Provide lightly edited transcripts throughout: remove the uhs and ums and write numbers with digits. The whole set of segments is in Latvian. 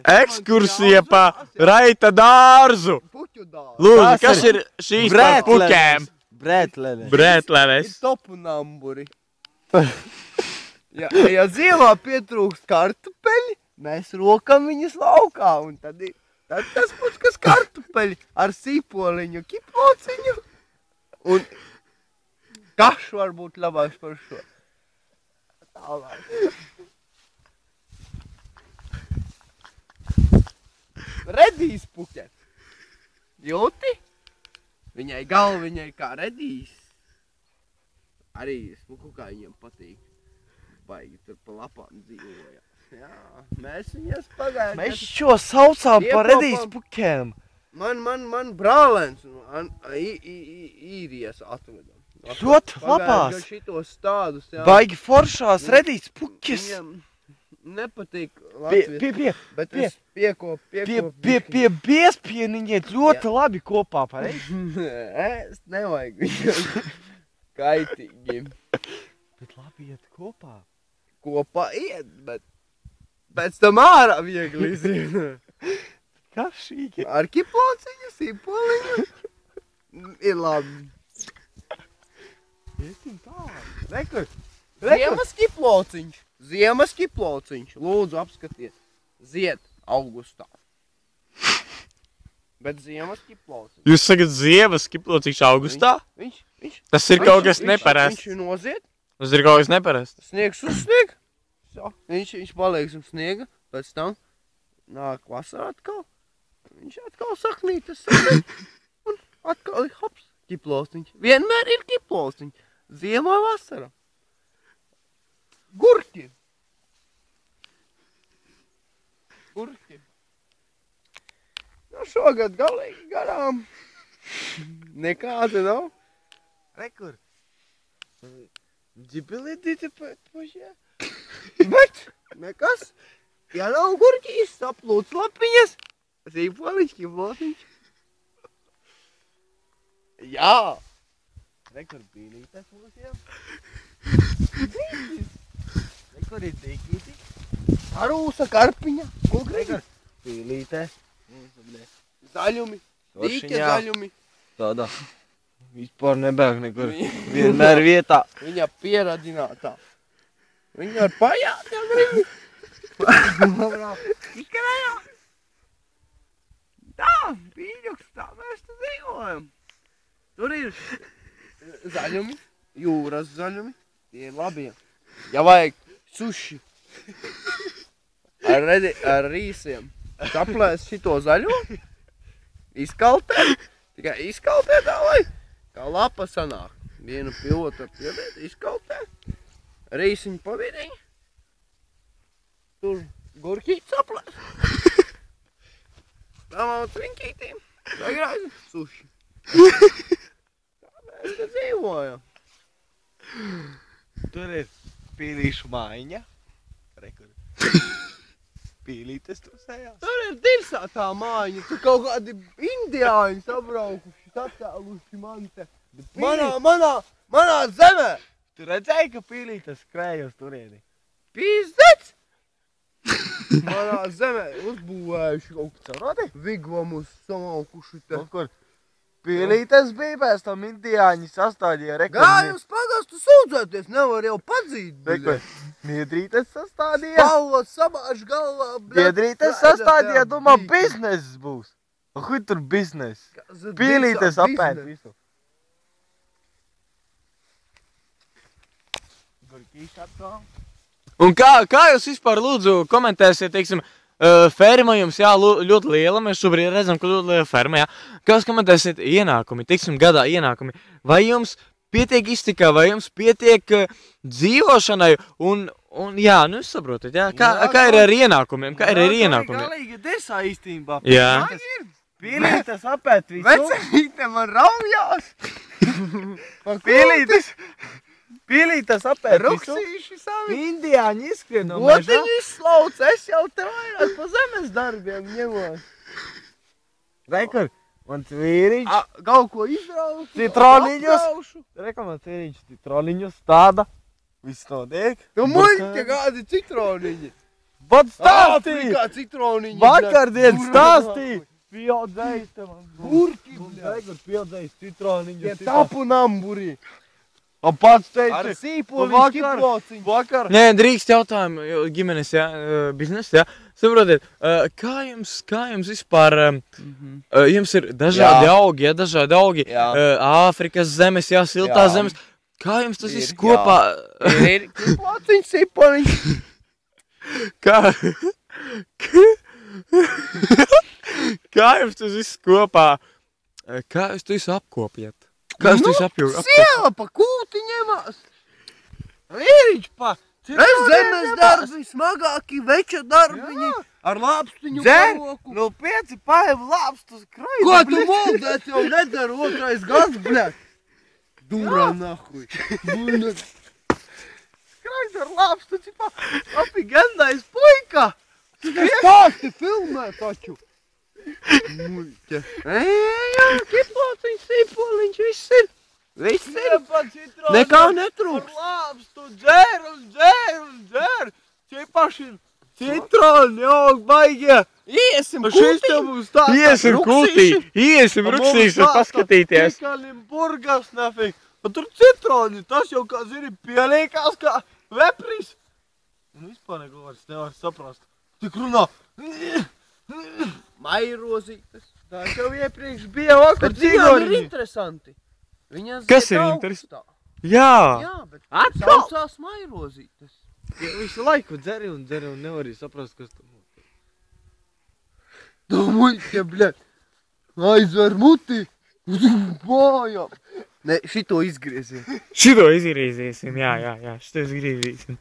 Ekskursija pa Raita dārzu. Puķu dārzu. Lūdzu, kas ir šīs par puķēm? Brētlenes. Brētlenes. Ir topnamburi. Ja ziemā pietrūkst kartupeļi, mēs rokam viņas laukā. Un tad tas puķkas kartupeļi ar sīpoliņu, kiplociņu. Un kaš var būt labāks par šo. Tālāk. Redīs puķet. Jūti? Viņai galviņai kā redīs. Arī smuku kā viņiem patīk. Baigi tur pa lapām dzīvoja. Jā, mēs viņas pagājām. Mēs šo saucām par redīs puķēm. Man brālēns īrijas atvedam. Ļoti labās. Šitos stādus, jā. Baigi foršās redīs puķis. Viņam nepatīk Latvijas, bet es piekopu. Pie biespieniņiet ļoti labi kopā, pareizi? Es nevajag viņam kaitīgi. Bet labi iet kopā. Kopā iet, bet pēc tam ārā viegli izrīna. Kašīgi. Ar kiplociņu, sīpoliņu. Ir labi. Iesim tālāk. Rekur. Ziemas kiplociņš. Lūdzu, apskaties. Zied augustā. Bet ziemas kiplociņš. Jūs sakat ziemas kiplociņš augustā? Tas ir kaut kas neparasts. Viņš nozied. Tas ir kaut kas neparasts. Sniegs uz sniega. Viņš paliek uz sniega. Pēc tam nāk vasarā atkal. Viņš atkal saknītas saliek. Un atkal ir hops kiplociņš. Vienmēr ir kiplociņš. Ziemā vasarā. Gurķi. Nu, šogad galīgi garām. Nekāda nav. Rekur. Ģibelītīte pašā. Bet nekas. Ja nav gurķi, saplūc lapiņas. Sīpoliņš, kiplociņš. Jā. Rekur bīlītes mūsiem. Rekur ir dīkīti. Arūsa, karpiņa. Ko gribi? Bīlīte. Zaļumi. Dīķa zaļumi. Tādā. Vispār nebēg nekur. Vienmēr vietā. Viņa pieradinātā. Viņa ar pajāt jau gribi. Izkarējā. Tā, pīļuks, tā mēs te dzīvojam. Tur ir zaļumi, jūras zaļumi. Tie ir labie. Ja vajag suši ar rīsiem, saplēs šito zaļo, izkaltē, tikai izkaltē tā, lai kā lapa sanāk. Vienu pie otru pieliet, izkaltē, rīsiņu pavidiņu, tur gurķīt saplēs. Pamauc viņķītīm, sagrāzi suši. Tā mēs te dzīvojam. Tur ir pīlīšu mājiņa. Rekur. Pīlītes tur sējās. Tur ir dirsātā mājiņa. Tur kaut kādi indiāņi sabraukuši, satēluši man te. Manā zemē. Tu redzēji, ka pīlītes skrēja uz turieni? Pīzdets! Manā zemē uzbūvējuši kaut kādi vigvamus samaukuši te. Kur? Pīlītes bija pēc tam indiāņi sastādīja rekur. Gājums pagastu sūdzēties, nevar jau padzīt. Rekur. Niedrītes sastādīja. Galva sabāž galvā. Niedrītes sastādīja, domā, biznesis būs. Kur tur biznes? Pīlītes apēt visu. Un kā jūs vispār lūdzu komentēsiet, teiksim, ferma jums, jā, ļoti liela, mēs šobrīd redzam, ka ļoti liela ferma, jā. Kā jūs komentēsiet ienākumi, teiksim, gadā ienākumi? Vai jums pietiek iztikā, vai jums pietiek dzīvošanai un jā, nu jūs saprotat, jā? Kā ir ar ienākumiem? Kā ir ar ienākumiem? Galīgi desā īstībā. Jā. Pīlītes apēt visu. Vecīte man raujās. Pīlītes apēt visu. Ruksīši savi. Indiāņi izskrien no meža. Gotiņu izslauc, es jau te vairāk pa zemes darbiem ņemos. Rekur, mans vīriņš. Kaut ko izraušu. Citroniņus. Rekur, mans vīriņš citroniņus stāda. Viss notiek. Tu muļķi kādi citroniņi. Vat stāstīja! Afrikā citroniņi. Vakardien stāstīja! Pieaudzējis te man. Burki, bļet. Pieaudzējis citroniņu. Tie tapu namburī. A pats Ar teica, sīpoliņu vakar- kiplociņu. vakar. Nē, drīkst jautājumu, jo ģimenes, jā, biznesa, jā. Saprotiet, kā jums vispār, jums ir dažādi augi, jā, dažādi augi, Jā. Āfrikas zemes, jā, siltās Jā. zemes. Kā jums tas Ir, viss kopā, Ir kiplociņu, sīpoliņu. kā, kā jums tas viss kopā, kā jūs to visu apkopjat? Kā jūs to visu apkopjat? Sieva pa kūti ņemās. Vīriņš pa. Es zemes darbi, smagāki veča darbiņi. Ar lāpstiņu Dzer, paroku. no 5 paēm lāpstus kraidu. Ko tu moldēt jau nedara otrais gads, bļet? Dura nahuj. Kraidu ar lāpstu, cipā. Apigendais puika. Stāsti filmē taču. Muļķe. Jā, kiplociņš, sīpoliņš, viss ir. Viss ir. Nekā netrūks. Lāpstu dzer. Cipaši citroni, aug baigie. Iesim Šis te mums tā. Iesim kultī, iesim ruksīšu paskatīties. Tikalim burgas nefik. Un tur citroni, tas jau, kā zini, pieliekās kā vepris. Un vispār neko vairs nevar saprast. Tik runā. Mairozītes. Tā jau iepriekš bija vakar Bet viņām ir cigoriņi. interesanti. Viņas Kas zied ir augstā. Jā, Jā, bet Atkal? saucās mairozītes. Visu laiku dzeri un nevarēja saprast, kas tam ir. Tu muļķe, bļet. Aizver muti. Mājām. Ne, šito izgrieziet. šito izgrīzīsim, jā, šito izgrīzīsim.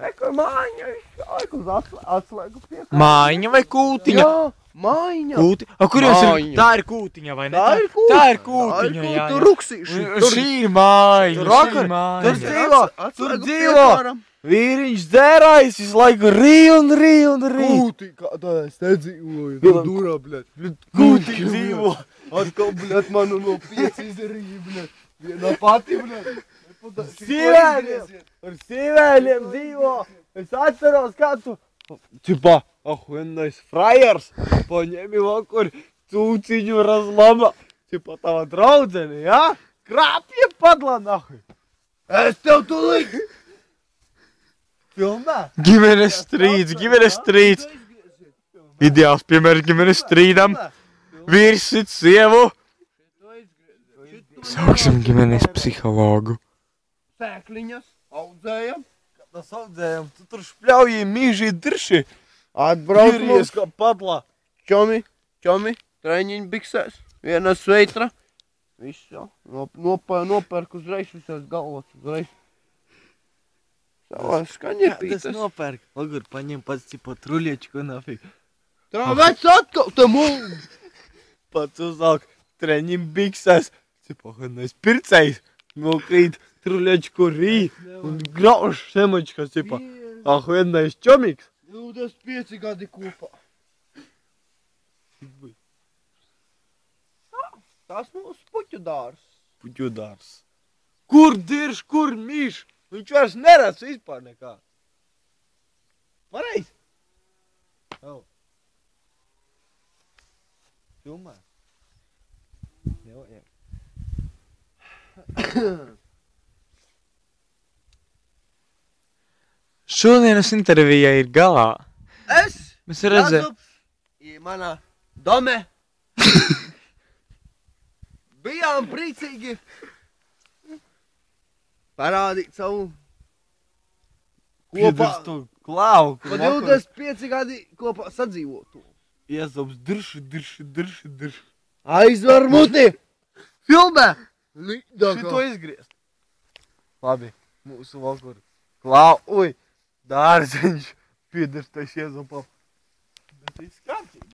Neko mājiņa, visu uz atslēgu pie. Mājiņa vai kūtiņa? Jā, mājiņa. Kūti. A, kur jums ir? Mājiņa. Tā ir kūtiņa, vai ne? Tā ir kūtiņa. Tā ir kūtiņa, jā. Tur ruksīši. Šī ir mājiņa, Tur šī vakar- ir tur mājiņa. dzīvo, tur dzīvo. Vīriņš dzērājis visu laiku rī. Kūti, kādā es nedzīvoju. Jā. No durā, bļet. Kūti dzīvo. Atkal, bļet, manu no 5 izdarīja, bļet. Vienā pati, bļet. Sīvēļiem. Ar sīvēļiem dzīvo. Es atceros, kā tu. Cipā, ahuenais frajers. Paņēmi vakar cūciņu razlama. Cipā tava draudzene, jā? Krāpja padla nahuj. Es tev tūlīt. Filmē? Ģimenes strīds. Ideāls piemērs ģimenes strīdam. Vīrs sit sievu. Sauksim ģimenes psihologu. Sēkliņas audzējam. Tas audzējam, tu tur špļauji mīžī dirši. Atbrauc Viries mums. kā padla. Čomi, treniņu biksēs. Viena sveitra. Viss jau. Nopērk uzreiz visās galvas uzreiz. Savā skaņa Tas pītas. nopērk. Lagur paņem pats cipa truļiečku nafik. Tā vec atkal, te mūl. Pats uzāk treņim biksēs. Cipa, hanais pircējs. Nokrīt truļiečku rī. Un grauž semačka, cipa. Ahuenais čomiks. 25 gadi kopā. Tas mūsu puķu dārs. Puķudārs. Kur dirš, kur mīš? Viņš vairs neredz vispār nekā. Pareiz? Jau. Filmē. Jau. Šodienas intervija ir galā. Es, Mēs redzējām. Manā dome. Bijām priecīgi parādīt savu kopā. Tu klau. Pa 25 gadi kopā sadzīvotu. Iezops dirši. Aizver muti! Filmē! Šito izgriezt. Labi, mūsu vakur. Klau, uj, dārziņš. Piedirtais iezopā.